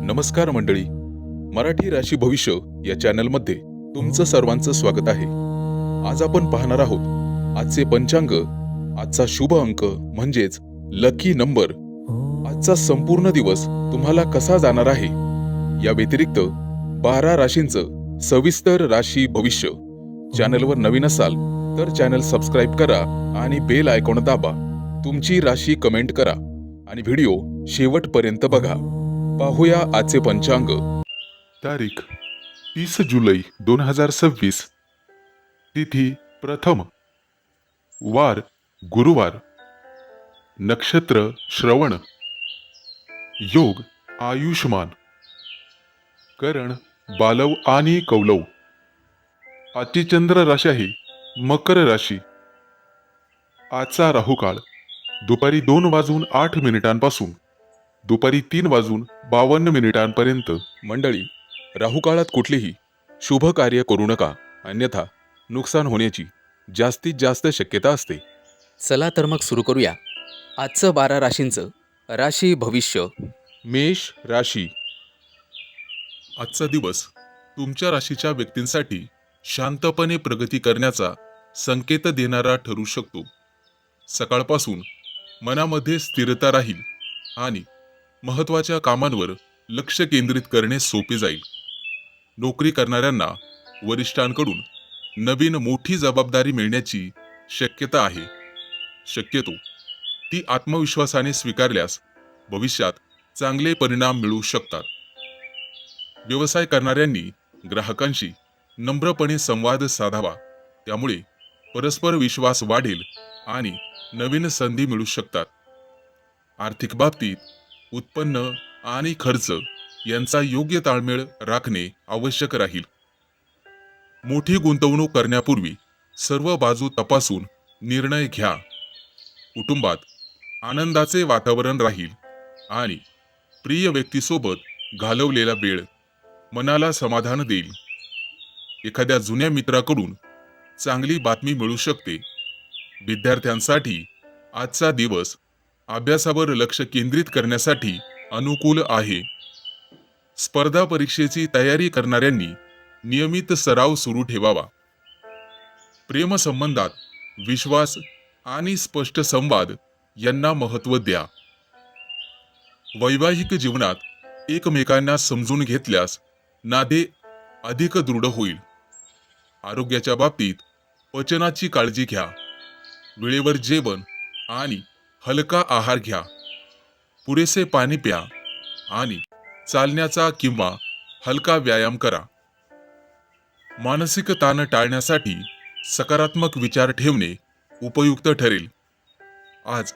नमस्कार मंडळी, मराठी राशी भविष्य या चॅनलमध्ये तुमचं सर्वांचं स्वागत आहे. आज आपण पाहणार आहोत आजचे पंचांग, आजचा शुभ अंक म्हणजेच लकी नंबर, आजचा संपूर्ण दिवस तुम्हाला कसा जाणार आहे. या व्यतिरिक्त 12 राशींचं सविस्तर राशी भविष्य. चॅनलवर नवीन असाल तर चॅनल सबस्क्राईब करा आणि बेल आयकॉन दाबा. तुमची राशी कमेंट करा आणि व्हिडिओ शेवटपर्यंत बघा. पाहूया आजचे पंचांग. तारीख 30 जुलै 2026. तिथी प्रथम, वार गुरुवार, नक्षत्र श्रवण, योग आयुष्मान, करण बालव आणि कौलव. आजची चंद्र राशी आहे मकर राशी. आजचा राहुकाळ दुपारी 2:08 दुपारी 3:52 मंडळी, राहुकाळात कुठलेही शुभ कार्य करू नका, अन्यथा नुकसान होण्याची जास्तीत जास्त शक्यता असते. चला तर मग सुरू करूया आजचं 12 राशींचं राशी भविष्य. मेष राशी. आजचा दिवस तुमच्या राशीच्या व्यक्तींसाठी शांतपणे प्रगती करण्याचा संकेत देणारा ठरू शकतो. सकाळपासून मनामध्ये स्थिरता राहील आणि महत्त्वाच्या कामांवर लक्ष केंद्रित करणे सोपे जाईल. नोकरी करणाऱ्यांना वरिष्ठांकडून नवीन मोठी जबाबदारी मिळण्याची शक्यता आहे. शक्यतो ती आत्मविश्वासाने स्वीकारल्यास भविष्यात चांगले परिणाम मिळू शकतात. व्यवसाय करणाऱ्यांनी ग्राहकांशी नम्रपणे संवाद साधावा, त्यामुळे परस्पर विश्वास वाढेल आणि नवीन संधी मिळू शकतात. आर्थिक बाबतीत उत्पन्न आणि खर्च यांचा योग्य ताळमेळ राखणे आवश्यक राहील. मोठी गुंतवणूक करण्यापूर्वी सर्व बाजू तपासून निर्णय घ्या. कुटुंबात आनंदाचे वातावरण राहील आणि प्रिय व्यक्तीसोबत घालवलेला वेळ मनाला समाधान देईल. एखाद्या जुन्या मित्राकडून चांगली बातमी मिळू शकते. विद्यार्थ्यांसाठी आजचा दिवस अभ्यासावर लक्ष केंद्रित करण्यासाठी अनुकूल आहे. स्पर्धा परीक्षेची तयारी करणाऱ्यांनी नियमित सराव सुरू ठेवावा. प्रेमसंबंधात विश्वास आणि स्पष्ट संवाद यांना महत्त्व द्या. वैवाहिक जीवनात एकमेकांना समजून घेतल्यास नाते अधिक दृढ होईल. आरोग्याच्या बाबतीत पचनाची काळजी घ्या. वेळेवर जेवण आणि हलका आहार घ्या. पुरेसे पाणी प्या आणि चालण्याचा किंवा हलका व्यायाम करा. मानसिक ताण टाळण्यासाठी सकारात्मक विचार ठेवणे उपयुक्त ठरेल. आज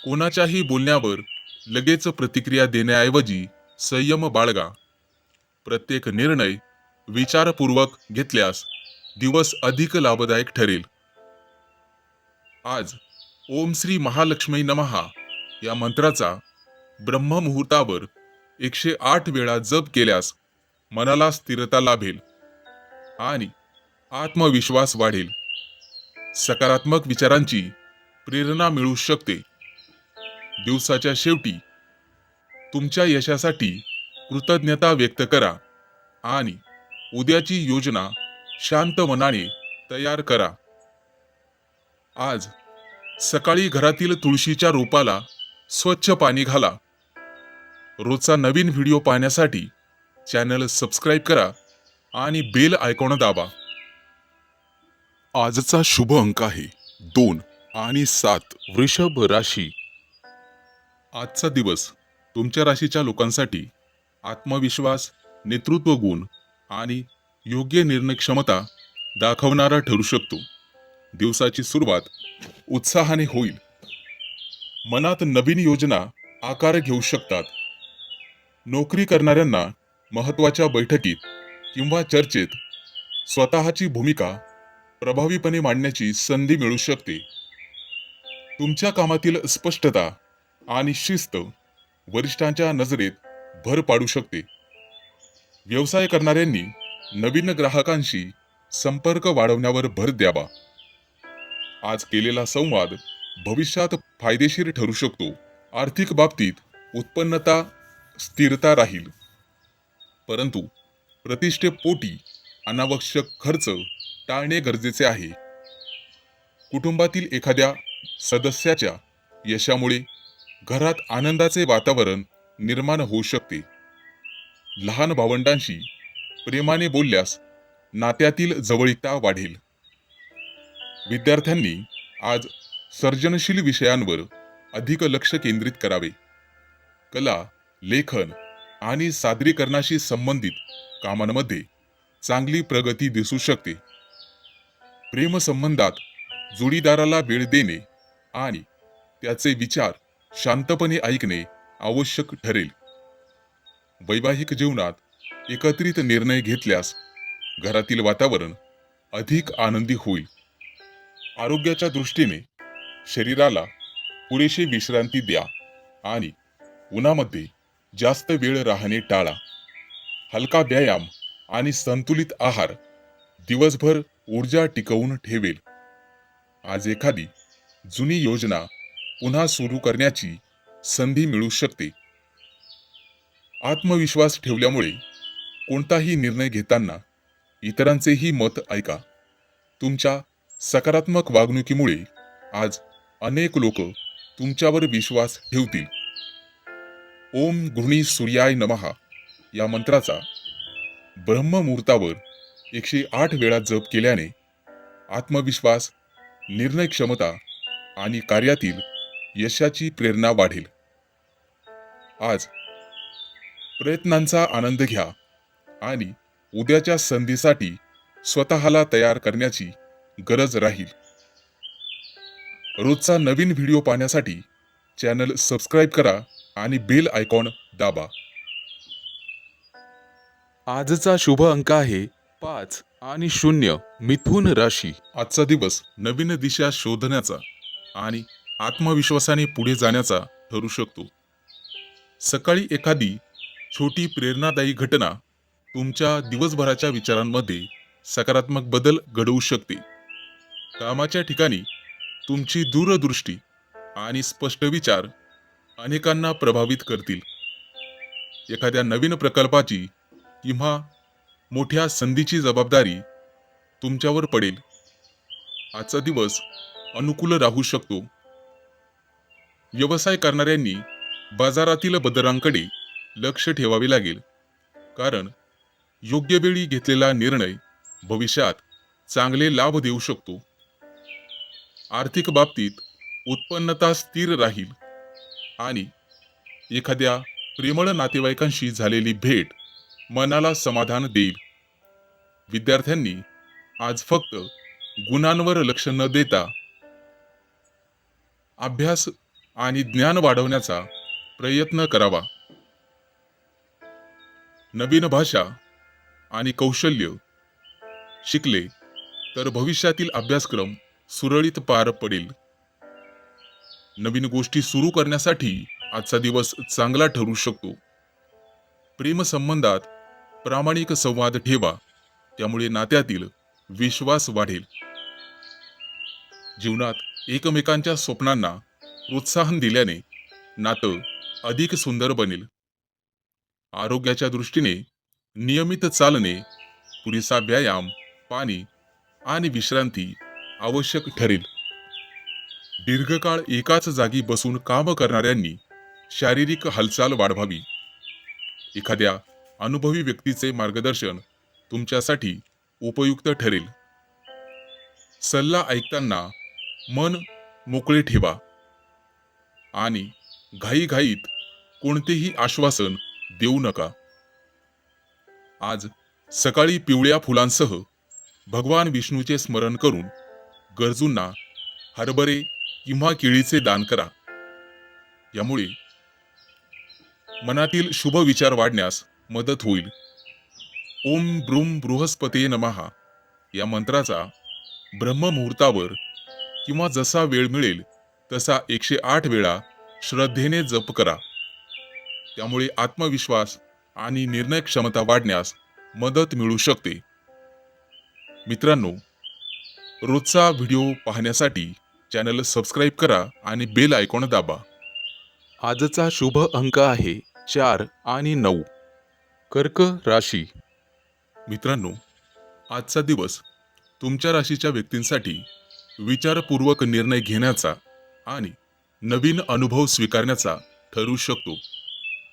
कोणाच्याही बोलण्यावर लगेच प्रतिक्रिया देण्याऐवजी संयम बाळगा. प्रत्येक निर्णय विचारपूर्वक घेतल्यास दिवस अधिक लाभदायक ठरेल. आज ओम श्री महालक्ष्मी नमः या मंत्राचा ब्रह्ममुहूर्तावर 108 वेळा जप केल्यास मनाला स्थिरता लाभेल आणि आत्मविश्वास वाढेल. सकारात्मक विचारांची प्रेरणा मिळू शकते. दिवसाच्या शेवटी तुमच्या यशासाठी कृतज्ञता व्यक्त करा आणि उद्याची योजना शांत मनाने तयार करा. आज सकाळी घरातील तुळशीच्या रोपाला स्वच्छ पाणी घाला. रोजचा नवीन व्हिडिओ पाहण्यासाठी चॅनल सबस्क्राईब करा आणि बेल आयकॉन दाबा. आजचा शुभ अंक आहे 2 आणि 7. वृषभ राशी. आजचा दिवस तुमच्या राशीच्या लोकांसाठी आत्मविश्वास, नेतृत्व गुण आणि योग्य निर्णय क्षमता दाखवणारा ठरू शकतो. दिवसाची सुरुवात उत्साहाने होईल. मनात नवीन योजना आकार घेऊ शकतात. नोकरी करणाऱ्यांना महत्त्वाच्या बैठकीत किंवा चर्चेत स्वतःची भूमिका प्रभावीपणे मांडण्याची संधी मिळू शकते. तुमच्या कामातील स्पष्टता आणि शिस्त वरिष्ठांच्या नजरेत भर पाडू शकते. व्यवसाय करणाऱ्यांनी नवीन ग्राहकांशी संपर्क वाढवण्यावर भर द्यावा. आज केलेला संवाद भविष्यात फायदेशीर ठरू शकतो. आर्थिक बाबतीत उत्पन्नता स्थिरता राहील, परंतु प्रतिष्ठेपोटी अनावश्यक खर्च टाळणे गरजेचे आहे. कुटुंबातील एखाद्या सदस्याच्या यशामुळे घरात आनंदाचे वातावरण निर्माण होऊ शकते. लहान भावंडांशी प्रेमाने बोलल्यास नात्यातील जवळीकता वाढेल. विद्यार्थ्यांनी आज सर्जनशील विषयांवर अधिक लक्ष केंद्रित करावे. कला, लेखन आणि सादरीकरणाशी संबंधित कामांमध्ये चांगली प्रगती दिसू शकते. प्रेमसंबंधात जोडीदाराला वेळ देणे आणि त्याचे विचार शांतपणे ऐकणे आवश्यक ठरेल. वैवाहिक जीवनात एकत्रित निर्णय घेतल्यास घरातील वातावरण अधिक आनंदी होईल. आरोग्याच्या दृष्टीने शरीराला पुरेशी विश्रांती द्या आणि उन्हामध्ये जास्त वेळ राहणे टाळा. हलका व्यायाम आणि संतुलित आहार दिवसभर ऊर्जा टिकवून ठेवेल. आज एखादी जुनी योजना पुन्हा सुरू करण्याची संधी मिळू शकते. आत्मविश्वास ठेवल्यामुळे कोणताही निर्णय घेताना इतरांचेही मत ऐका. तुमच्या सकारात्मक वागणुकीमुळे आज अनेक लोक तुमच्यावर विश्वास ठेवतील. ओम गृणी सूर्याय नमः या मंत्राचा ब्रह्ममुहूर्तावर 108 वेळा जप केल्याने आत्मविश्वास, निर्णय क्षमता आणि कार्यातील यशाची प्रेरणा वाढेल. आज प्रयत्नांचा आनंद घ्या आणि उद्याच्या संधीसाठी स्वतःला तयार करण्याची गरज राहील. रोजचा नवीन व्हिडिओ पाहण्यासाठी चॅनल सबस्क्राईब करा आणि बेल आयकॉन दाबा. आजचा शुभ अंक आहे 5 आणि 0. मिथुन राशी. आजचा दिवस नवीन दिशा शोधण्याचा आणि आत्मविश्वासाने पुढे जाण्याचा ठरू शकतो. सकाळी एखादी छोटी प्रेरणादायी घटना तुमच्या दिवसभराच्या विचारांमध्ये सकारात्मक बदल घडवू शकते. कामाच्या ठिकाणी तुमची दूरदृष्टी आणि स्पष्ट विचार अनेकांना प्रभावित करतील. एखाद्या नवीन प्रकल्पाची किंवा मोठ्या संधीची जबाबदारी तुमच्यावर पडेल. आजचा दिवस अनुकूल राहू शकतो. व्यवसाय करणाऱ्यांनी बाजारातील बदलांकडे लक्ष ठेवावे लागेल, कारण योग्य वेळी घेतलेला निर्णय भविष्यात चांगले लाभ देऊ शकतो. आर्थिक बाबतीत उत्पन्नता स्थिर राहील आणि एखाद्या प्रेमळ नातेवाईकांशी झालेली भेट मनाला समाधान देईल. विद्यार्थ्यांनी आज फक्त गुणांवर लक्ष न देता अभ्यास आणि ज्ञान वाढवण्याचा प्रयत्न करावा. नवीन भाषा आणि कौशल्य शिकले तर भविष्यातील अभ्यासक्रम सुरळीत पार पडेल. नवीन गोष्टी सुरू करण्यासाठी आजचा दिवस चांगला ठरू शकतो. प्रेमसंबंधात प्रामाणिक संवाद ठेवा, त्यामुळे नात्यातील विश्वास वाढेल. जीवनात एकमेकांच्या स्वप्नांना प्रोत्साहन दिल्याने नातं अधिक सुंदर बनेल. आरोग्याच्या दृष्टीने नियमित चालणे, पुरेसा व्यायाम, पाणी आणि विश्रांती आवश्यक ठरेल. दीर्घकाळ एकाच जागी बसून काम करणाऱ्यांनी शारीरिक हालचाल वाढवावी. एखाद्या अनुभवी व्यक्तीचे मार्गदर्शन तुमच्यासाठी उपयुक्त ठरेल. सल्ला ऐकताना मन मोकळे ठेवा आणि घाईघाईत कोणतेही आश्वासन देऊ नका. आज सकाळी पिवळ्या फुलांसह भगवान विष्णूचे स्मरण करून गरजूंना हरभरे किंवा केळीचे दान करा. यामुळे मनातील शुभ विचार वाढण्यास मदत होईल. ओम ब्रूम बृहस्पते नमः या मंत्राचा ब्रह्ममुहूर्तावर किंवा जसा वेळ मिळेल तसा 108 वेळा श्रद्धेने जप करा. त्यामुळे आत्मविश्वास आणि निर्णय क्षमता वाढण्यास मदत मिळू शकते. मित्रांनो, रोजचा व्हिडिओ पाहण्यासाठी चॅनल सबस्क्राईब करा आणि बेल आयकॉन दाबा. आजचा शुभ अंक आहे 4 आणि 9. कर्क राशी. मित्रांनो, आजचा दिवस तुमच्या राशीच्या व्यक्तींसाठी विचारपूर्वक निर्णय घेण्याचा आणि नवीन अनुभव स्वीकारण्याचा ठरू शकतो.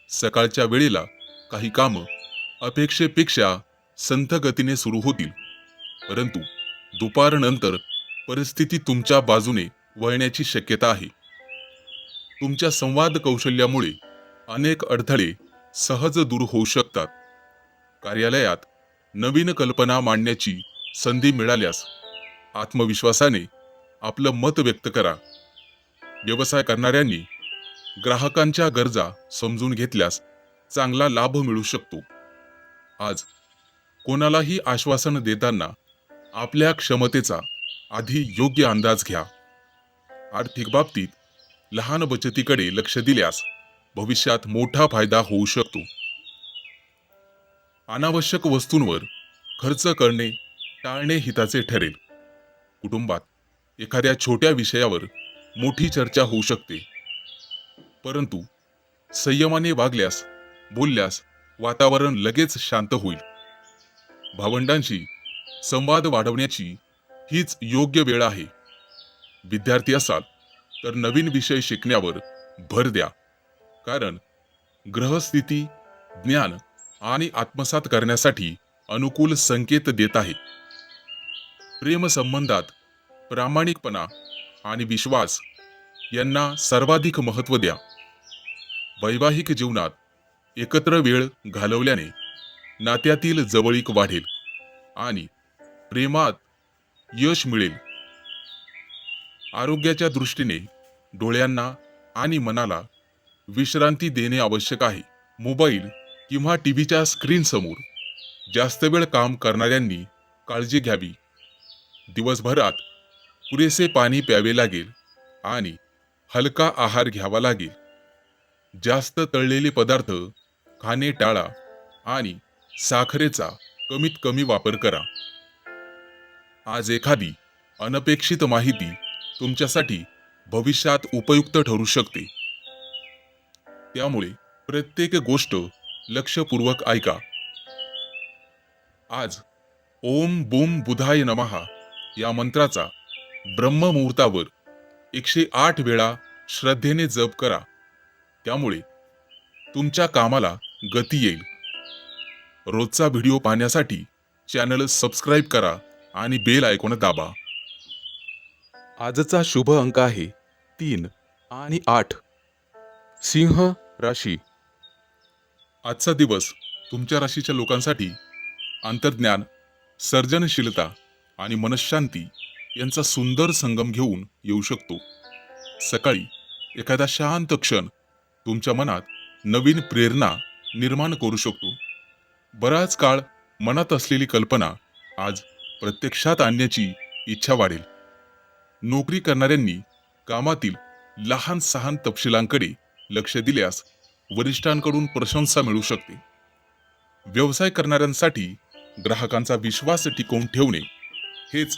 सकाळच्या वेळेला काही कामं अपेक्षेपेक्षा संथ गतीने सुरू होतील, परंतु दुपारनंतर परिस्थिती तुमच्या बाजूने वळण्याची शक्यता आहे. तुमच्या संवाद कौशल्यामुळे अनेक अडथळे सहज दूर होऊ शकतात. कार्यालयात नवीन कल्पना मांडण्याची संधी मिळाल्यास आत्मविश्वासाने आपलं मत व्यक्त करा. व्यवसाय करणाऱ्यांनी ग्राहकांच्या गरजा समजून घेतल्यास चांगला लाभ मिळू शकतो. आज कोणालाही आश्वासन देताना आपल्या क्षमतेचा आधी योग्य अंदाज घ्या. आर्थिक बाबतीत लहान बचतीकडे लक्ष दिल्यास भविष्यात मोठा फायदा होऊ शकतो. अनावश्यक वस्तूंवर खर्च करणे टाळणे हिताचे ठरेल. कुटुंबात एखाद्या छोट्या विषयावर मोठी चर्चा होऊ शकते, परंतु संयमाने वागल्यास बोलल्यास वातावरण लगेच शांत होईल. भावंडांशी संवाद वाढवण्याची हीच योग्य वेळ आहे. विद्यार्थी असाल तर नवीन विषय शिकण्यावर भर द्या, कारण ग्रहस्थिती ज्ञान आणि आत्मसात करण्यासाठी अनुकूल संकेत देत आहे. प्रेमसंबंधात प्रामाणिकपणा आणि विश्वास यांना सर्वाधिक महत्त्व द्या. वैवाहिक जीवनात एकत्र वेळ घालवल्याने नात्यातील जवळीक वाढेल आणि प्रेमात यश मिळेल. आरोग्याच्या दृष्टीने डोळ्यांना आणि मनाला विश्रांती देणे आवश्यक आहे. मोबाईल किंवा टीव्हीच्या स्क्रीनसमोर जास्त वेळ काम करणाऱ्यांनी काळजी घ्यावी. दिवसभरात पुरेसे पाणी प्यावे लागेल आणि हलका आहार घ्यावा लागेल. जास्त तळलेले पदार्थ खाणे टाळा आणि साखरेचा कमीत कमी वापर करा. आज एखादी अनपेक्षित माहिती तुमच्यासाठी भविष्यात उपयुक्त ठरू शकते. त्यामुळे प्रत्येक गोष्ट लक्षपूर्वक ऐका. आज ओम बूम बुधाय नमः या मंत्राचा ब्रह्ममुहूर्तावर 108 वेळा श्रद्धेने जप करा. त्यामुळे तुमच्या कामाला गती येईल. रोजचा व्हिडिओ पाहण्यासाठी चॅनल सबस्क्राईब करा आणि बेल आयकॉन दाबा. आजचा शुभ अंक आहे 3 आणि 8. सिंह राशी. आजचा दिवस तुमच्या राशीच्या लोकांसाठी अंतर्ज्ञान, सर्जनशीलता आणि मनःशांती यांचा सुंदर संगम घेऊन येऊ शकतो. सकाळी एखादा शांत क्षण तुमच्या मनात नवीन प्रेरणा निर्माण करू शकतो. बराच काळ मनात असलेली कल्पना आज प्रत्यक्षात आणण्याची इच्छा वाढेल. नोकरी करणाऱ्यांनी कामातील लहान सहान तपशिलांकडे लक्ष दिल्यास वरिष्ठांकडून प्रशंसा मिळू शकते. व्यवसाय करणाऱ्यांसाठी ग्राहकांचा विश्वास टिकवून ठेवणे हेच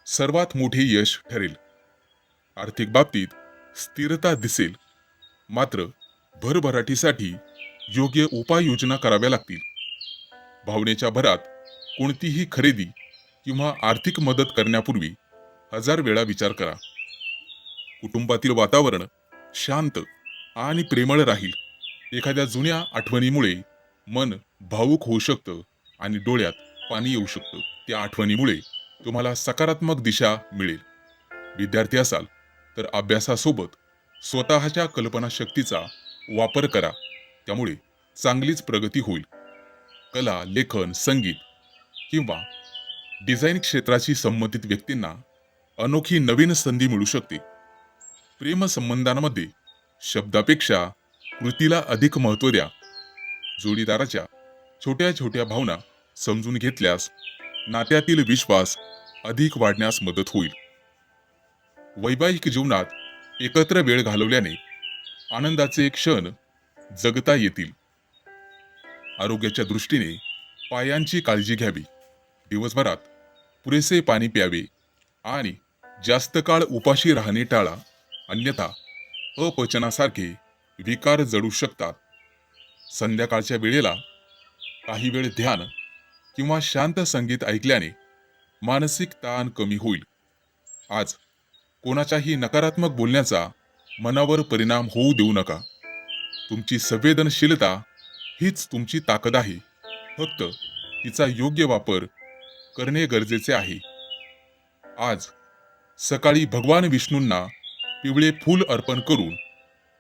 सर्वात मोठे यश ठरेल. आर्थिक बाबतीत स्थिरता दिसेल, मात्र भरभराटीसाठी योग्य उपाययोजना कराव्या लागतील. भावनेच्या भरात कोणतीही खरेदी किंवा आर्थिक मदत करण्यापूर्वी 1000 वेळा विचार करा. कुटुंबातील वातावरण शांत आणि प्रेमळ राहील. एखाद्या जुन्या आठवणीमुळे मन भावुक होऊ शकतं आणि डोळ्यात पाणी येऊ शकतं. त्या आठवणीमुळे तुम्हाला सकारात्मक दिशा मिळेल. विद्यार्थी असाल तर अभ्यासासोबत स्वतःच्या कल्पनाशक्तीचा वापर करा. त्यामुळे चांगलीच प्रगती होईल. कला, लेखन, संगीत किंवा डिझाईन क्षेत्राशी संबंधित व्यक्तींना अनोखी नवीन संधी मिळू शकते. प्रेमसंबंधांमध्ये शब्दापेक्षा कृतीला अधिक महत्त्व द्या. जोडीदाराच्या छोट्या छोट्या भावना समजून घेतल्यास नात्यातील विश्वास अधिक वाढण्यास मदत होईल. वैवाहिक जीवनात एकत्र वेळ घालवल्याने आनंदाचे क्षण जगता येतील. आरोग्याच्या दृष्टीने पायांची काळजी घ्यावी. दिवसभरात पुरेसे पाणी प्यावे आणि जास्त काळ उपाशी राहणे टाळा, अन्यथा अपचनासारखे विकार जडू शकतात. संध्याकाळच्या वेळेला काही वेळ ध्यान किंवा शांत संगीत ऐकल्याने मानसिक ताण कमी होईल. आज कोणाच्याही नकारात्मक बोलण्याचा मनावर परिणाम होऊ देऊ नका. तुमची संवेदनशीलता हीच तुमची ताकद आहे. फक्त तिचा योग्य वापर करणे गरजेचे आहे. आज सकाळी भगवान विष्णूंना पिवळे फूल अर्पण करून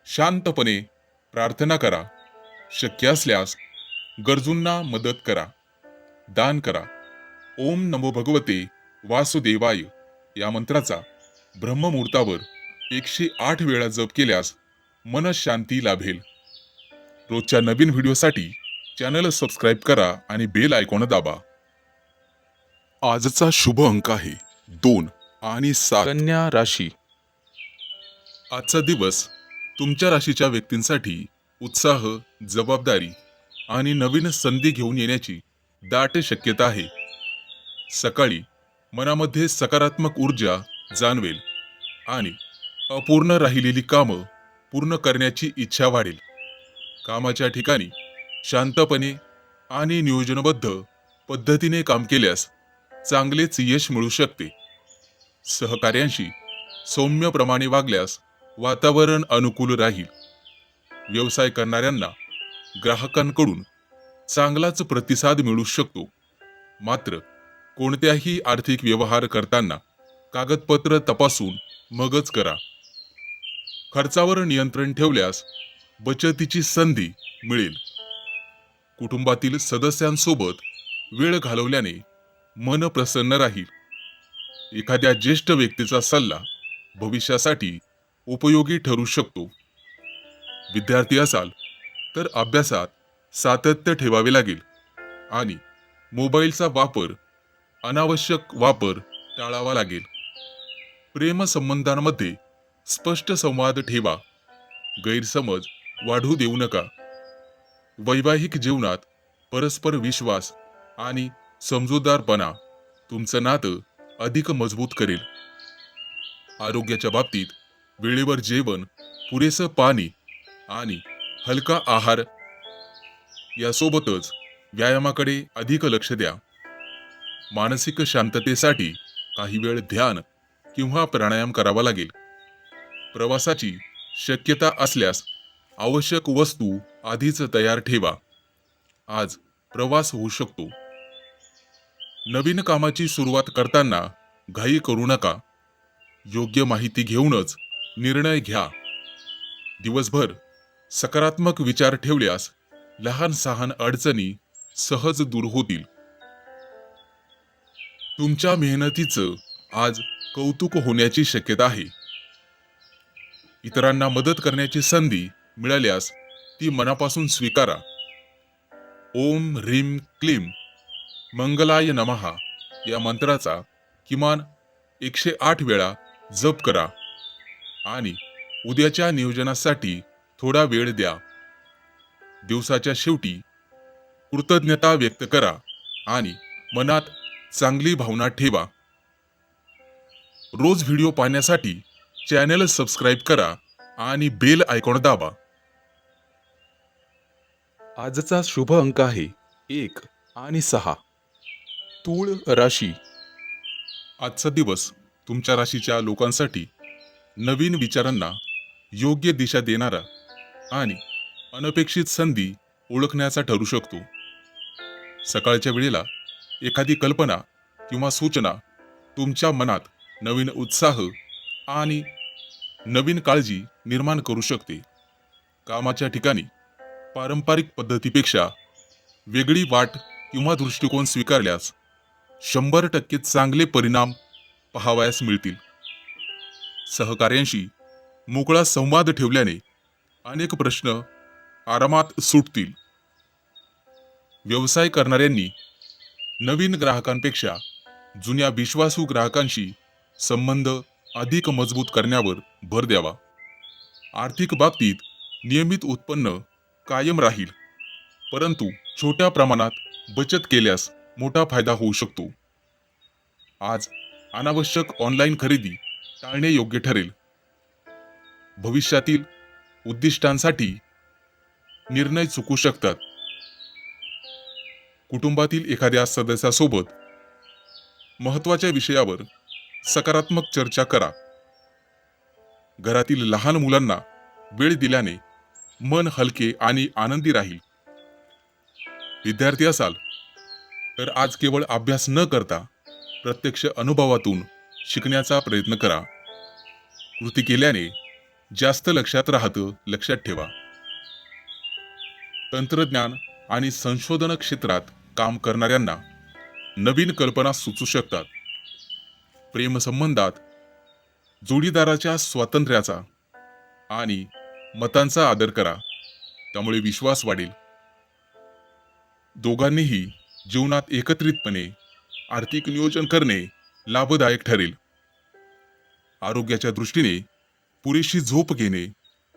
शांतपणे प्रार्थना करा. शक्य असल्यास गरजूंना मदत करा, दान करा. ओम नमो भगवते वासुदेवाय या मंत्राचा ब्रह्ममुहूर्तावर 108 वेळा जप केल्यास मनशांती लाभेल. रोजच्या नवीन व्हिडिओसाठी चॅनल सबस्क्राईब करा आणि बेल आयकॉन दाबा. आजचा शुभ अंक आहे 2 आणि 7. कन्या राशी. आजचा दिवस तुमच्या राशीच्या व्यक्तींसाठी उत्साह, जबाबदारी आणि नवीन संधी घेऊन येण्याची दाट शक्यता आहे. सकाळी मनामध्ये सकारात्मक ऊर्जा जाणवेल आणि अपूर्ण राहिलेली कामं पूर्ण करण्याची इच्छा वाढेल. कामाच्या ठिकाणी शांतपणे आणि नियोजनबद्ध पद्धतीने काम केल्यास चांगलेच यश मिळू शकते. सहकार्यांशी सौम्यप्रमाणे वागल्यास वातावरण अनुकूल राहील. व्यवसाय करणाऱ्यांना ग्राहकांकडून चांगलाच प्रतिसाद मिळू शकतो. मात्र कोणत्याही आर्थिक व्यवहार करताना कागदपत्र तपासून मगच करा. खर्चावर नियंत्रण ठेवल्यास बचतीची संधी मिळेल. कुटुंबातील सदस्यांसोबत वेळ घालवल्याने मन प्रसन्न राहील. एखाद्या ज्येष्ठ व्यक्तीचा सल्ला भविष्यासाठी उपयोगी ठरू शकतो. विद्यार्थी असाल तर अभ्यासात सातत्य ठेवावे लागेल आणि मोबाईलचा वापर, अनावश्यक वापर टाळावा लागेल. प्रेमसंबंधांमध्ये स्पष्ट संवाद ठेवा. गैरसमज वाढू देऊ नका. वैवाहिक जीवनात परस्पर विश्वास आणि समजूतदारपणा तुमचं नातं अधिक मजबूत करेल. आरोग्याच्या बाबतीत वेळेवर जेवण, पुरेसं पाणी आणि हलका आहार यासोबतच व्यायामाकडे अधिक लक्ष द्या. मानसिक शांततेसाठी काही वेळ ध्यान किंवा प्राणायाम करावा लागेल. प्रवासाची शक्यता असल्यास आवश्यक वस्तू आधीच तयार ठेवा. आज प्रवास होऊ शकतो. नवीन कामाची सुरुवात करताना घाई करू नका. योग्य माहिती घेऊनच निर्णय घ्या. दिवसभर सकारात्मक विचार ठेवल्यास लहान सहान अडचणी सहज दूर होतील. तुमच्या मेहनतीचं आज कौतुक होण्याची शक्यता आहे. इतरांना मदत करण्याची संधी मिळाल्यास ती मनापासून स्वीकारा. ओम ह्रीम क्लीम मंगलाय नमः या मंत्राचा किमान 108 वेळा जप करा आणि उद्याच्या नियोजनासाठी थोडा वेळ द्या. दिवसाच्या शेवटी कृतज्ञता व्यक्त करा आणि मनात चांगली भावना ठेवा. रोज व्हिडिओ पाहण्यासाठी चॅनल सबस्क्राईब करा आणि बेल आयकॉन दाबा. आजचा शुभ अंक आहे 1 आणि 6. तूळ राशी. आजचा दिवस तुमच्या राशीच्या लोकांसाठी नवीन विचारांना योग्य दिशा देणारा आणि अनपेक्षित संधी ओळखण्याचा ठरू शकतो. सकाळच्या वेळेला एखादी कल्पना किंवा सूचना तुमच्या मनात नवीन उत्साह आणि नवीन काळजी निर्माण करू शकते. कामाच्या ठिकाणी पारंपरिक पद्धतीपेक्षा वेगळी वाट किंवा दृष्टिकोन स्वीकारल्यास 100% चांगले परिणाम पाहावयास मिळतील. सहकार्यांशी मोकळा संवाद ठेवल्याने अनेक प्रश्न आरामात सुटतील. व्यवसाय करणाऱ्यांनी नवीन ग्राहकांपेक्षा जुन्या विश्वासू ग्राहकांशी संबंध अधिक मजबूत करण्यावर भर द्यावा. आर्थिक बाबतीत नियमित उत्पन्न कायम राहील, परंतु छोट्या प्रमाणात बचत केल्यास मोठा फायदा होऊ शकतो. आज अनावश्यक ऑनलाईन खरेदी टाळणे योग्य ठरेल. भविष्यातील उद्दिष्टांसाठी निर्णय चुकू शकतात. कुटुंबातील एखाद्या सदस्यासोबत महत्त्वाच्या विषयावर सकारात्मक चर्चा करा. घरातील लहान मुलांना वेळ दिल्याने मन हलके आणि आनंदी राहील. विद्यार्थी असाल तर आज केवळ अभ्यास न करता प्रत्यक्ष अनुभवातून शिकण्याचा प्रयत्न करा. कृती केल्याने जास्त लक्षात राहतं, लक्षात ठेवा. तंत्रज्ञान आणि संशोधन क्षेत्रात काम करणाऱ्यांना नवीन कल्पना सुचू शकतात. प्रेमसंबंधात जोडीदाराच्या स्वातंत्र्याचा आणि मतांचा आदर करा, त्यामुळे विश्वास वाढेल. दोघांनीही जीवनात एकत्रितपणे आर्थिक नियोजन करणे लाभदायक ठरेल. आरोग्याच्या दृष्टीने पुरेशी झोप घेणे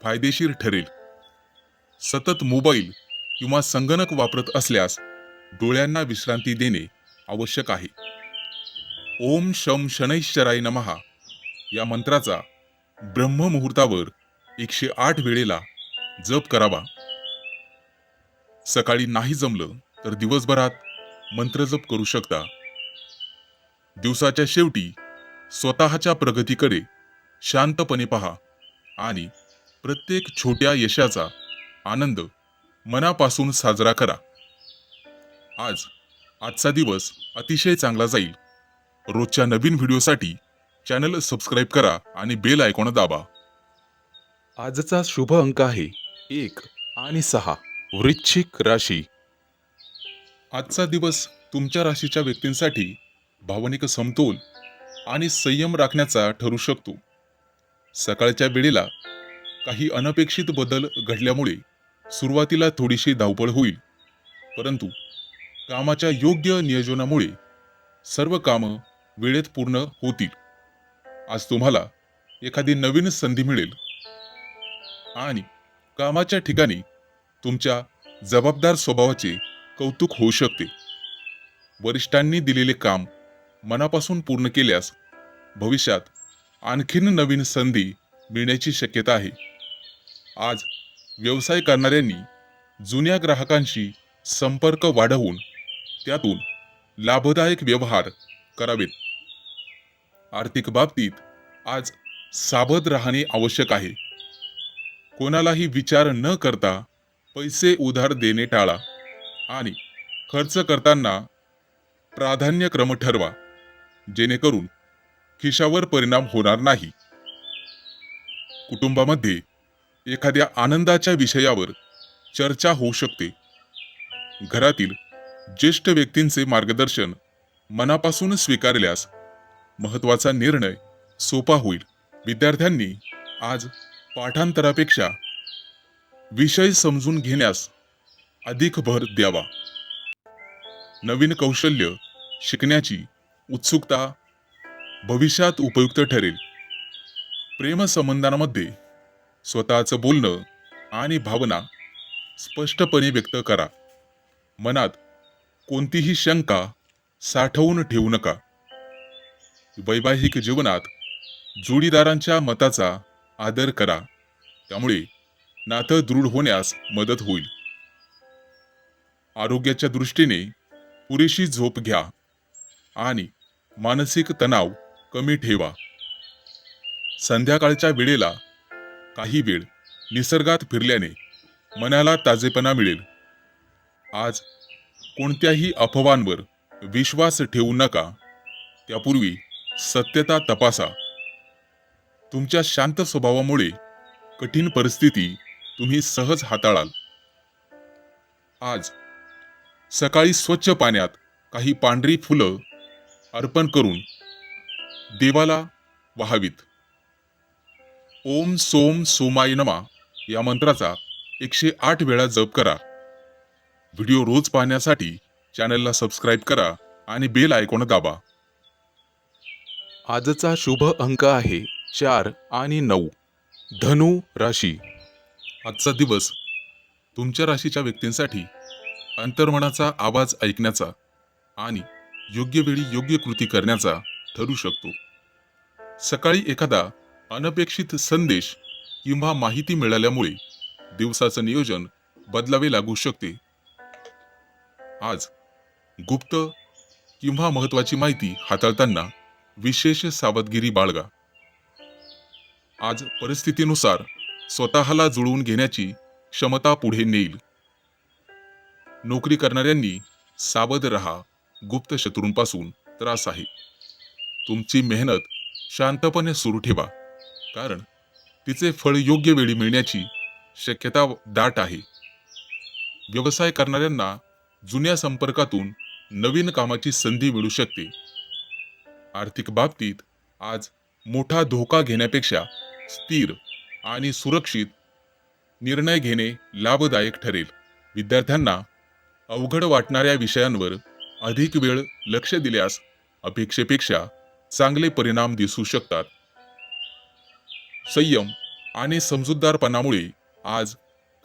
फायदेशीर ठरेल. सतत मोबाईल किंवा संगणक वापरत असल्यास डोळ्यांना विश्रांती देणे आवश्यक आहे. ओम शम शनैश्चराय नमः या मंत्राचा ब्रह्ममुहूर्तावर 108 वेळेला जप करावा. सकाळी नाही जमलं तर दिवसभरात मंत्रजप करू शकता. दिवसाच्या शेवटी स्वतःच्या प्रगतीकडे शांतपणे पहा आणि प्रत्येक छोट्या यशाचा आनंद मनापासून साजरा करा. आजचा दिवस अतिशय चांगला जाईल. रोजच्या नवीन व्हिडिओसाठी चॅनल सबस्क्राईब करा आणि बेल आयकॉन दाबा. आजचा शुभ अंक आहे 1 आणि 6. वृश्चिक राशी. आजचा दिवस तुमच्या राशीच्या व्यक्तींसाठी भावनिक समतोल आणि संयम राखण्याचा ठरू शकतो. सकाळच्या वेळेला काही अनपेक्षित बदल घडल्यामुळे सुरुवातीला थोडीशी धावपळ होईल, परंतु कामाच्या योग्य नियोजनामुळे सर्व कामं वेळेत पूर्ण होतील. आज तुम्हाला एखादी नवीन संधी मिळेल आणि कामाच्या ठिकाणी तुमच्या जबाबदार स्वभावाचे कौतुक होऊ शकते. वरिष्ठांनी दिलेले काम मनापासून पूर्ण केल्यास भविष्यात आणखीन नवीन संधी मिळण्याची शक्यता आहे. आज व्यवसाय करणाऱ्यांनी जुन्या ग्राहकांशी संपर्क वाढवून त्यातून लाभदायक व्यवहार करावेत. आर्थिक बाबतीत आज सावध राहणे आवश्यक आहे. कोणालाही विचार न करता पैसे उधार देणे टाळा आणि खर्च करताना प्राधान्यक्रम ठरवा, जेणेकरून खिशावर परिणाम होणार नाही. कुटुंबामध्ये एखाद्या आनंदाच्या विषयावर चर्चा होऊ शकते. घरातील ज्येष्ठ व्यक्तींचे मार्गदर्शन मनापासून स्वीकारल्यास महत्त्वाचा निर्णय सोपा होईल. विद्यार्थ्यांनी आज पाठांतरापेक्षा विषय समजून घेण्यास अधिक भर द्यावा. नवीन कौशल्य शिकण्याची उत्सुकता भविष्यात उपयुक्त ठरेल. प्रेमसंबंधांमध्ये स्वतःचं बोलणं आणि भावना स्पष्टपणे व्यक्त करा. मनात कोणतीही शंका साठवून ठेवू नका. वैवाहिक जीवनात जोडीदारांच्या मताचा आदर करा, त्यामुळे नातं दृढ होण्यास मदत होईल. आरोग्याच्या दृष्टीने पुरेशी झोप घ्या आणि मानसिक तणाव कमी ठेवा. संध्याकाळच्या वेळेला काही वेळ निसर्गात फिरल्याने मनाला ताजेपणा मिळेल. आज कोणत्याही अफवांवर विश्वास ठेवू नका, त्यापूर्वी सत्यता तपासा. तुमच्या शांत स्वभावामुळे कठीण परिस्थिती तुम्ही सहज हाताळाल. आज सकाळी स्वच्छ पाण्यात काही पांढरी फुलं अर्पण करून देवाला वाहावीत. ओम सोम सोमाय नमः या मंत्राचा 108 वेळा जप करा. व्हिडिओ रोज पाहण्यासाठी चॅनलला सबस्क्राईब करा आणि बेल आयकॉन दाबा. आजचा शुभ अंक आहे 4 आणि 9. धनु राशी. आजचा दिवस तुमच्या राशीच्या व्यक्तींसाठी अंतर्मनाचा आवाज ऐकण्याचा आणि योग्य वेळी योग्य कृती करण्याचा ठरू शकतो. सकाळी एखादा अनपेक्षित संदेश किंवा माहिती मिळाल्यामुळे दिवसाचं नियोजन बदलावे लागू शकते. आज गुप्त किंवा महत्वाची माहिती हाताळताना विशेष सावधगिरी बाळगा. आज परिस्थितीनुसार स्वतःला जुळवून घेण्याची क्षमता पुढे नेईल. नोकरी करणाऱ्यांनी सावध रहा, गुप्त शत्रूंपासून त्रास आहे. तुमची मेहनत शांतपणे सुरू ठेवा, कारण तिचे फळ योग्य वेळी मिळण्याची शक्यता दाट आहे. व्यवसाय करणाऱ्यांना जुन्या संपर्कातून नवीन कामाची संधी मिळू शकते. आर्थिक बाबतीत आज मोठा धोका घेण्यापेक्षा स्थिर आणि सुरक्षित निर्णय घेणे लाभदायक ठरेल. विद्यार्थ्यांना अवघड वाटणाऱ्या विषयांवर अधिक वेळ लक्ष दिल्यास अपेक्षेपेक्षा चांगले परिणाम दिसू शकतात. संयम आणि समजूतदारपणामुळे आज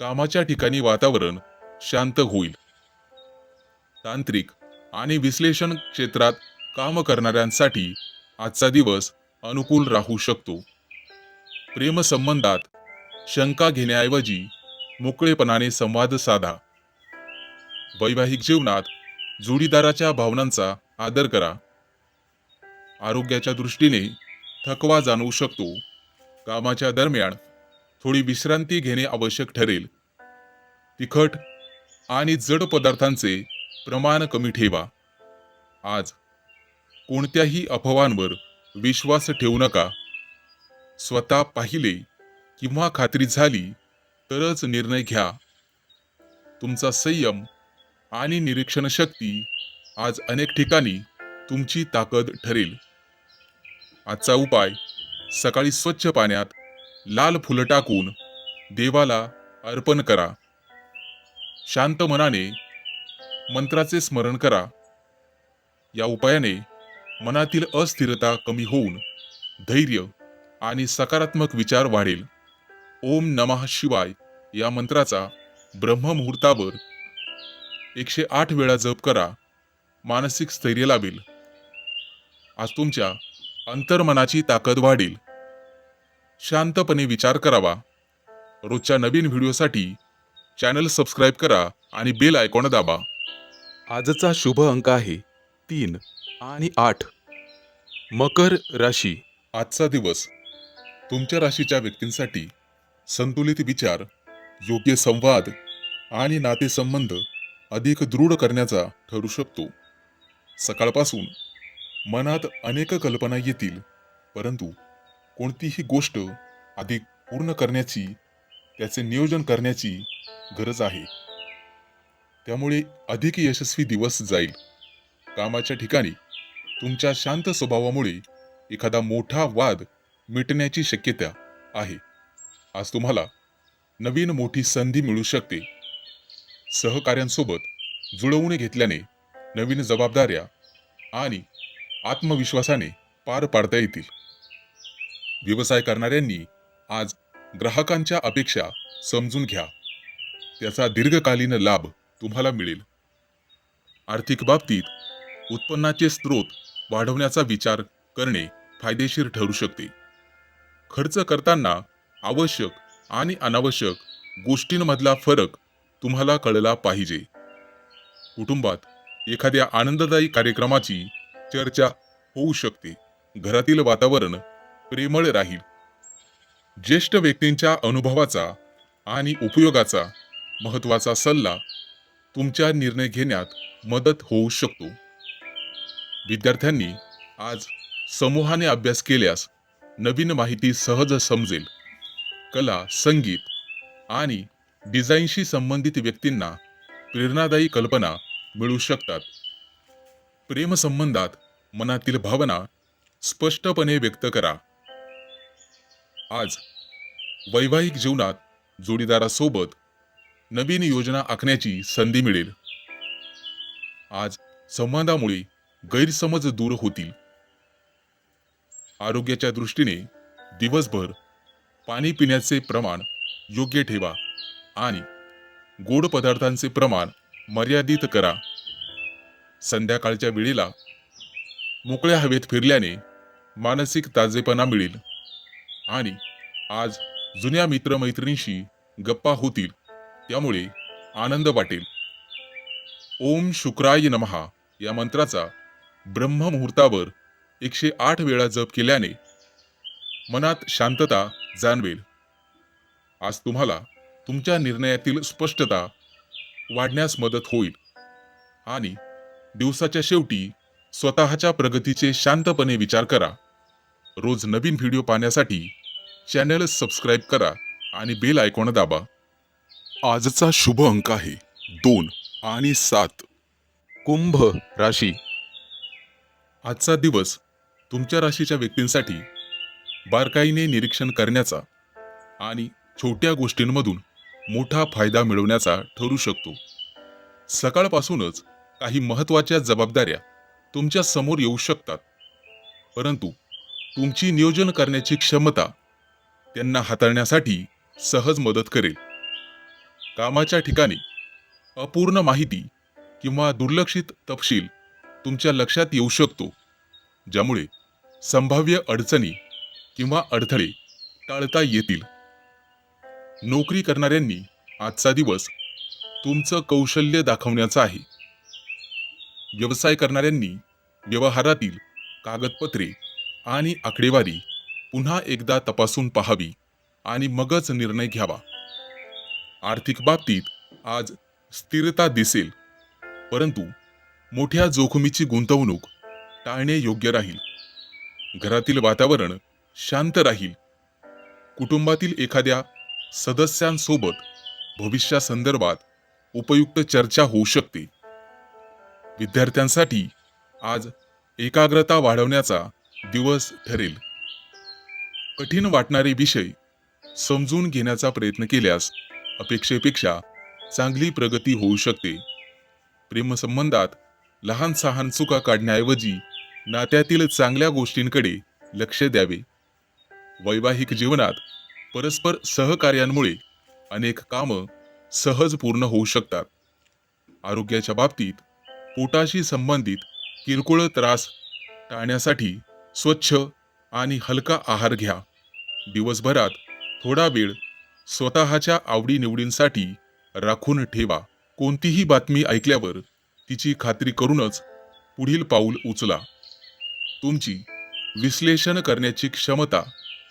कामाच्या ठिकाणी वातावरण शांत होईल. तांत्रिक आणि विश्लेषण क्षेत्रात काम करणाऱ्यांसाठी आजचा दिवस अनुकूल राहू शकतो. प्रेमसंबंधात शंका घेण्याऐवजी मोकळेपणाने संवाद साधा. वैवाहिक जीवनात जोडीदाराच्या भावनांचा आदर करा. आरोग्याच्या दृष्टीने थकवा जाणवू शकतो. कामाच्या दरम्यान थोडी विश्रांती घेणे आवश्यक ठरेल. तिखट आणि जड पदार्थांचे प्रमाण कमी ठेवा. आज कोणत्याही अफवांवर विश्वास ठेवू नका. स्वतः पाहिले किंवा खात्री झाली तरच निर्णय घ्या. तुमचा संयम आणि निरीक्षण शक्ती आज अनेक ठिकाणी तुमची ताकद ठरेल. आजचा उपाय, सकाळी स्वच्छ पाण्यात लाल फुलं टाकून देवाला अर्पण करा. शांत मनाने मंत्राचे स्मरण करा. या उपायाने मनातील अस्थिरता कमी होऊन धैर्य आणि सकारात्मक विचार वाढेल. ओम नमः शिवाय या मंत्राचा ब्रह्ममुहूर्तावर 108 वेळा जप करा. मानसिक स्थैर्य लाभेल. आज तुमच्या अंतर्मनाची ताकद वाढेल. शांतपणे विचार करावा. रोजच्या नवीन व्हिडिओसाठी चॅनल सबस्क्राईब करा आणि बेल आयकॉन दाबा. आजचा शुभ अंक आहे 3 आणि 8. मकर राशी. आजचा दिवस तुमच्या राशीच्या व्यक्तींसाठी संतुलित विचार, योग्य संवाद आणि नातेसंबंध अधिक दृढ करण्याचा ठरू शकतो. सकाळपासून मनात अनेक कल्पना येतील, परंतु कोणतीही गोष्ट अधिक पूर्ण करण्याची, त्याचे नियोजन करण्याची गरज आहे. त्यामुळे अधिक यशस्वी दिवस जाईल. कामाच्या ठिकाणी तुमच्या शांत स्वभावामुळे एखादा मोठा वाद मिटण्याची शक्यता आहे. आज तुम्हाला नवीन मोठी संधी मिळू शकते. सहकाऱ्यांसोबत जुळवून घेतल्याने नवीन जबाबदाऱ्या आणि आत्मविश्वासाने पार पाडता येतील. व्यवसाय करणाऱ्यांनी आज ग्राहकांच्या अपेक्षा समजून घ्या. त्याचा दीर्घकालीन लाभ तुम्हाला मिळेल. आर्थिक बाबतीत उत्पन्नाचे स्रोत वाढवण्याचा विचार करणे फायदेशीर ठरू शकते. खर्च करताना आवश्यक आणि अनावश्यक गोष्टींमधला फरक तुम्हाला कळला पाहिजे. कुटुंबात एखाद्या आनंददायी कार्यक्रमाची चर्चा होऊ शकते. घरातील वातावरण प्रेमळ राहील. ज्येष्ठ व्यक्तींच्या अनुभवाचा आणि उपयोगाचा महत्त्वाचा सल्ला तुमच्या निर्णय घेण्यात मदत होऊ शकतो. विद्यार्थ्यांनी आज समूहाने अभ्यास केल्यास नवीन माहिती सहज समजेल. कला, संगीत आणि डिझाईनशी संबंधित व्यक्तींना प्रेरणादायी कल्पना मिळू शकतात. प्रेमसंबंधात मनातील भावना स्पष्टपणे व्यक्त करा. आज वैवाहिक जीवनात जोडीदारासोबत नवीन योजना आखण्याची संधी मिळेल. आज संवादामुळे गैरसमज दूर होतील. आरोग्याच्या दृष्टीने दिवसभर पाणी पिण्याचे प्रमाण योग्य ठेवा आणि गोड पदार्थांचे प्रमाण मर्यादित करा. संध्याकाळच्या वेळेला मोकळ्या हवेत फिरल्याने मानसिक ताजेपणा मिळेल आणि आज जुन्या मित्रमैत्रिणींशी गप्पा होतील, त्यामुळे आनंद वाटेल. ओम शुक्राय नमहा या मंत्राचा ब्रह्ममुहूर्तावर 108 वेळा जप केल्याने मनात शांतता जाणवेल. आज तुम्हाला तुमच्या निर्णयातील स्पष्टता वाढण्यास मदत होईल आणि दिवसाच्या शेवटी स्वतःच्या प्रगतीचे शांतपणे विचार करा. रोज नवीन व्हिडिओ पाहण्यासाठी चॅनल सबस्क्राईब करा आणि बेल आयकॉन दाबा. आजचा शुभ अंक आहे 2 आणि 7. कुंभ राशी. आजचा दिवस तुमच्या राशीच्या व्यक्तींसाठी बारकाईने निरीक्षण करण्याचा आणि छोट्या गोष्टींमधून मोठा फायदा मिळवण्याचा ठरू शकतो. सकाळपासूनच काही महत्त्वाच्या जबाबदाऱ्या तुमच्या समोर येऊ शकतात, परंतु तुमची नियोजन करण्याची क्षमता त्यांना हाताळण्यासाठी सहज मदत करेल. कामाच्या ठिकाणी अपूर्ण माहिती किंवा दुर्लक्षित तपशील तुमच्या लक्षात येऊ शकतो, ज्यामुळे संभाव्य अडचणी किंवा अडथळे टाळता येतील. नोकरी करणाऱ्यांनी आजचा दिवस तुमचं कौशल्य दाखवण्याचा आहे. व्यवसाय करणाऱ्यांनी व्यवहारातील कागदपत्रे आणि आकडेवारी पुन्हा एकदा तपासून पाहावी आणि मगच निर्णय घ्यावा. आर्थिक बाबतीत आज स्थिरता दिसेल, परंतु मोठ्या जोखमीची गुंतवणूक टाळणे योग्य राहील. घरातील वातावरण शांत राहील. कुटुंबातील एखाद्या सदस्यांसोबत भविष्यासंदर्भात उपयुक्त चर्चा होऊ शकते. विद्यार्थ्यांसाठी आज एकाग्रता वाढवण्याचा दिवस ठरेल. कठीण वाटणारे विषय समजून घेण्याचा प्रयत्न केल्यास अपेक्षेपेक्षा चांगली प्रगती होऊ शकते. प्रेमसंबंधात लहान सहान चुका काढण्याऐवजी नात्यातील चांगल्या गोष्टींकडे लक्ष द्यावे. वैवाहिक जीवनात परस्पर सहकार्यामुळे अनेक कामं सहज पूर्ण होऊ शकतात. आरोग्याच्या बाबतीत पोटाशी संबंधित किरकोळ त्रास टाळण्यासाठी स्वच्छ आणि हलका आहार घ्या. दिवसभरात थोडा वेळ स्वतःच्या आवडीनिवडींसाठी राखून ठेवा. कोणतीही बातमी ऐकल्यावर तिची खात्री करूनच पुढील पाऊल उचला. तुमची विश्लेषण करण्याची क्षमता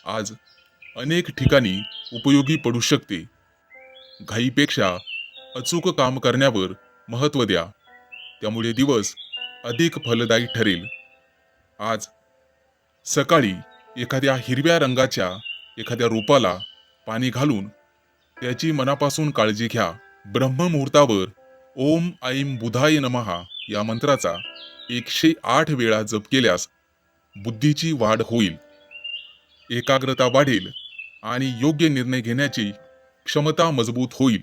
आज अनेक ठिकाणी उपयोगी पडू शकते. घाईपेक्षा अचूक काम करण्यावर महत्त्व द्या, त्यामुळे दिवस अधिक फलदायी ठरेल. आज सकाळी एखाद्या हिरव्या रंगाच्या एखाद्या रोपाला पाणी घालून त्याची मनापासून काळजी घ्या. ब्रह्ममुहूर्तावर ओम ऐं बुधाय नमः या मंत्राचा 108 वेळा जप केल्यास बुद्धीची वाढ होईल, एकाग्रता वाढेल आणि योग्य निर्णय घेण्याची क्षमता मजबूत होईल.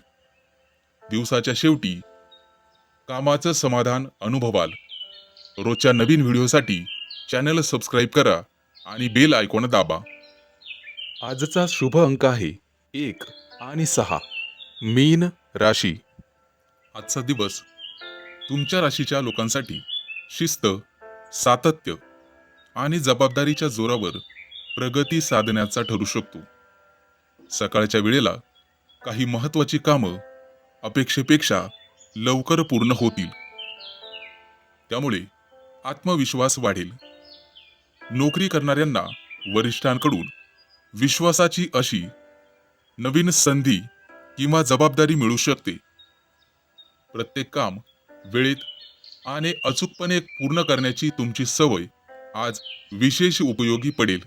दिवसाच्या शेवटी कामाचं समाधान अनुभवाल. रोजच्या नवीन व्हिडिओसाठी चॅनल सबस्क्राईब करा आणि बेल आयकॉन दाबा. आजचा शुभ अंक आहे 1 आणि 6. मीन राशी. आजचा दिवस तुमच्या राशीच्या लोकांसाठी शिस्त, सातत्य आणि जबाबदारीच्या जोरावर प्रगती साधण्याचा ठरू शकतो. सकाळच्या वेळेला काही महत्त्वाची कामं अपेक्षेपेक्षा लवकर पूर्ण होतील, त्यामुळे आत्मविश्वास वाढेल. नोकरी करणाऱ्यांना वरिष्ठांकडून विश्वासाची अशी नवीन संधी किंवा जबाबदारी मिळू शकते. प्रत्येक काम वेळेत आणि अचूकपणे पूर्ण करण्याची तुमची सवय आज विशेष उपयोगी पडेल.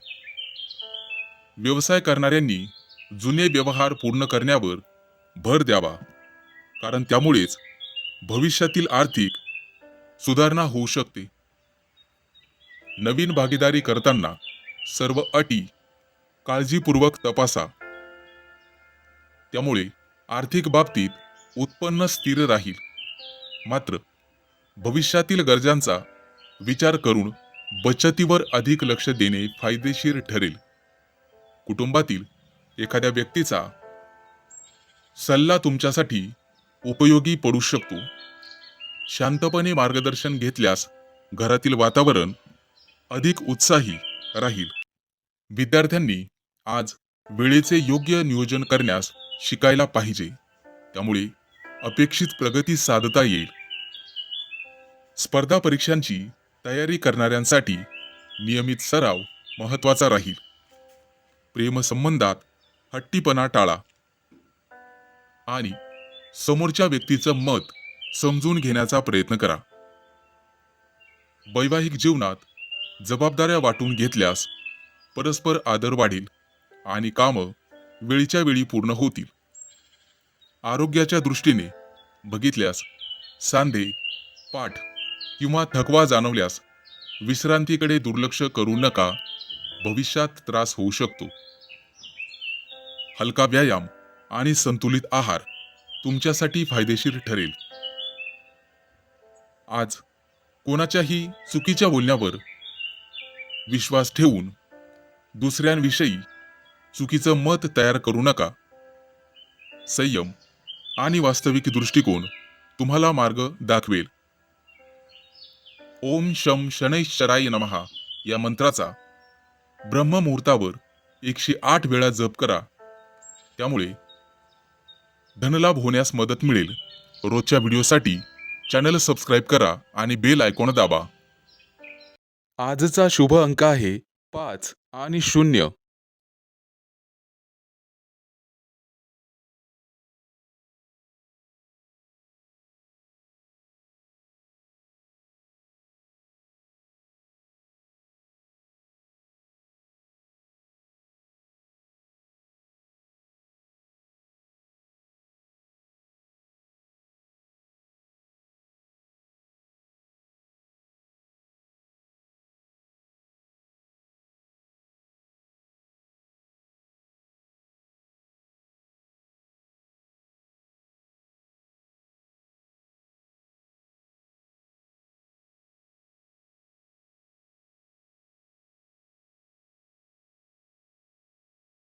व्यवसाय करणाऱ्यांनी जुने व्यवहार पूर्ण करण्यावर भर द्यावा, कारण त्यामुळेच भविष्यातील आर्थिक सुधारणा होऊ शकते. नवीन भागीदारी करताना सर्व अटी काळजीपूर्वक तपासा, त्यामुळे आर्थिक बाबतीत उत्पन्न स्थिर राहील. मात्र भविष्यातील गरजांचा विचार करून बचतीवर अधिक लक्ष देणे फायदेशीर ठरेल. कुटुंबातील एखाद्या व्यक्तीचा सल्ला तुमच्यासाठी उपयोगी पडू शकतो. शांतपणे मार्गदर्शन घेतल्यास घरातील वातावरण अधिक उत्साही राहील. विद्यार्थ्यांनी आज वेळेचे योग्य नियोजन करण्यास शिकायला पाहिजे. त्यामुळे अपेक्षित प्रगती साधता येईल. स्पर्धा परीक्षांची तयारी करणाऱ्यांसाठी नियमित सराव महत्त्वाचा राहील. प्रेमसंबंधात हट्टीपणा टाळा आणि समोरच्या व्यक्तीचं मत समजून घेण्याचा प्रयत्न करा. वैवाहिक जीवनात जबाबदाऱ्या वाटून घेतल्यास परस्पर आदर वाढेल आणि कामं वेळच्या वेळी पूर्ण होतील. आरोग्याच्या दृष्टीने बघितल्यास सांधे, पाठ किंवा थकवा जाणवल्यास विश्रांतीकडे दुर्लक्ष करू नका. भविष्यात त्रास होऊ शकतो. हलका व्यायाम आणि संतुलित आहार तुमच्यासाठी फायदेशीर ठरेल. आज कोणाच्याही चुकीच्या बोलण्यावर विश्वास ठेवून दुसऱ्यांविषयी चुकीचं मत तयार करू नका. संयम आणि वास्तविक दृष्टिकोन तुम्हाला मार्ग दाखवेल. ओम शम शनैश्चराय नमः या मंत्राचा ब्रह्ममुहूर्तावर 108 वेळा जप करा. त्यामुळे धनलाभ होण्यास मदत मिळेल. रोजच्या व्हिडिओसाठी चॅनल सबस्क्राईब करा आणि बेल आयकॉन दाबा. आजचा शुभ अंक आहे 5 आणि 0.